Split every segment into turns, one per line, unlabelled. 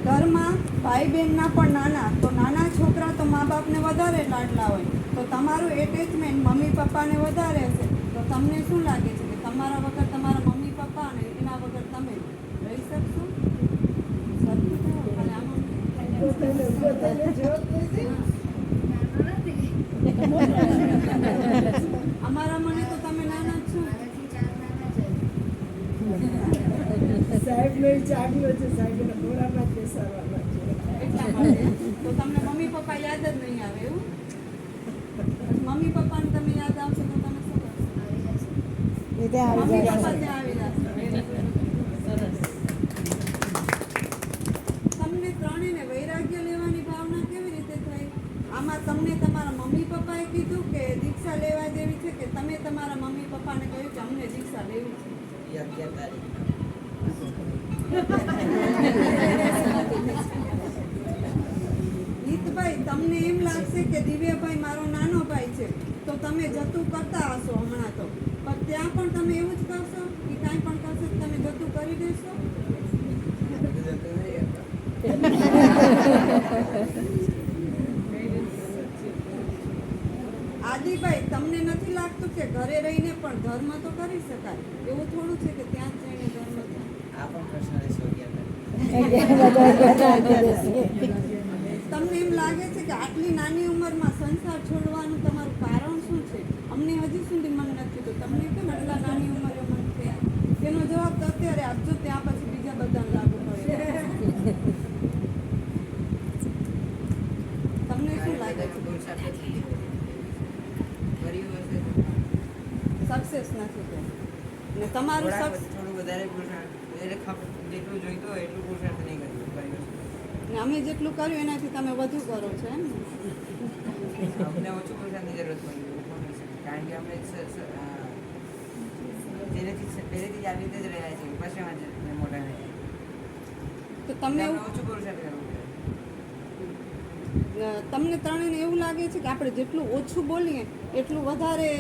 ઘરમાં ભાઈ બહેનના પણ નાના, તો નાના છોકરા તો મા બાપને વધારે લાડલા હોય, તો તમારું એટેચમેન્ટ મમ્મી પપ્પાને વધારે હશે. તો તમને શું લાગે છે કે તમારા વગર તમારા મમ્મી પપ્પા અને એના વગર તમે રહી શકશો? સરખું થયું ખાલી આમાં અમારા મને તો તમે નાના જ છો.
સાહેબ ને ચાલ્યો છે, સાહેબ મોરામાં જ બેસાડવાના છે.
એટલા માટે તો તમને મમ્મી પપ્પા યાદ જ નહીં આવે એવું? મમ્મી પપ્પાને તમે યાદ આવશે તો તમે શું કરશો? મમ્મી પપ્પા ત્યાં આવી જશે. સરસ. તમને ત્રણેયને વૈરાગ્ય લેવાની ભાવના કેવી રીતે થઈ? આમાં તમને તમારા મમ્મી પપ્પાએ કીધું કે દીક્ષા લેવા જેવી છે, કે તમે તમારા મમ્મી પપ્પાને કહ્યું કે અમને દીક્ષા લેવી છે? નીતભાઈ, તમને એમ લાગશે કે દિવ્યભાઈ મારો નાનો ભાઈ છે, તો તમે જતું કરતા હશો હમણાં તો, પણ ત્યાં પણ તમે એવું જ કરશો કે કાંઈ પણ કરશો તમે જતું કરી દેશો? આદિભાઈ, તમને નથી લાગતું કે ઘરે રહીને પણ ધર્મ તો કરી શકાય? એવું થોડું છે કે ત્યાં જ જઈને ધર્મ થાય? તમને એમ લાગે છે કે આટલી નાની ઉંમરમાં સંસાર છોડવાનું તમારું કારણ શું છે? અમને હજી સુધી મન નથી તો તમને કેમ આટલા નાની ઉંમરે મન થયા? તેનો જવાબ તો અત્યારે આપજો, ત્યાં પછી બીજા બધાને લાગુ પડે. તમને શું લાગે છે? સક્સેસ નથી તો ને તમારું
થોડું વધારે જેટલું જોઈતું હોય એટલું પુરુષાર્થ નહીં કર્યું.
ને અમે જેટલું કર્યું એનાથી તમે વધુ કરો છો એમ ને?
અમને ઓછું પુરુષાર્થની જરૂરત પડી, કારણ કે અમે પહેલેથી જ આવી રીતે જ રહ્યા છીએ, પછીમાં જ મોટા રહ્યા.
તો તમે
ઓછું પુરુષાર્થ કરવું પડે.
તમને ત્રણેયને એવું લાગે છે કે આપણે જેટલું ઓછું બોલીએ એટલું વધારે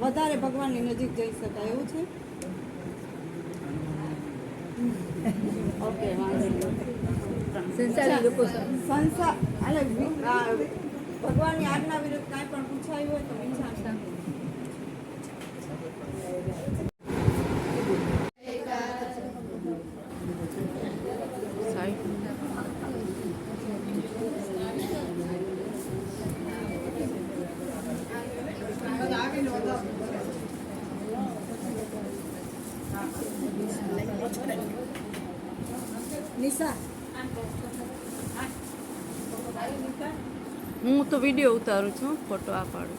વધારે ભગવાનની નજીક જઈ શકાય એવું છે? ઓકે, ભગવાનની આજ્ઞા વિરુદ્ધ કાંઈ પણ પૂછાયું હોય તો વિચારતા. નિશા, હું તો વિડીયો ઉતારું છું, ફોટો આ પાડું.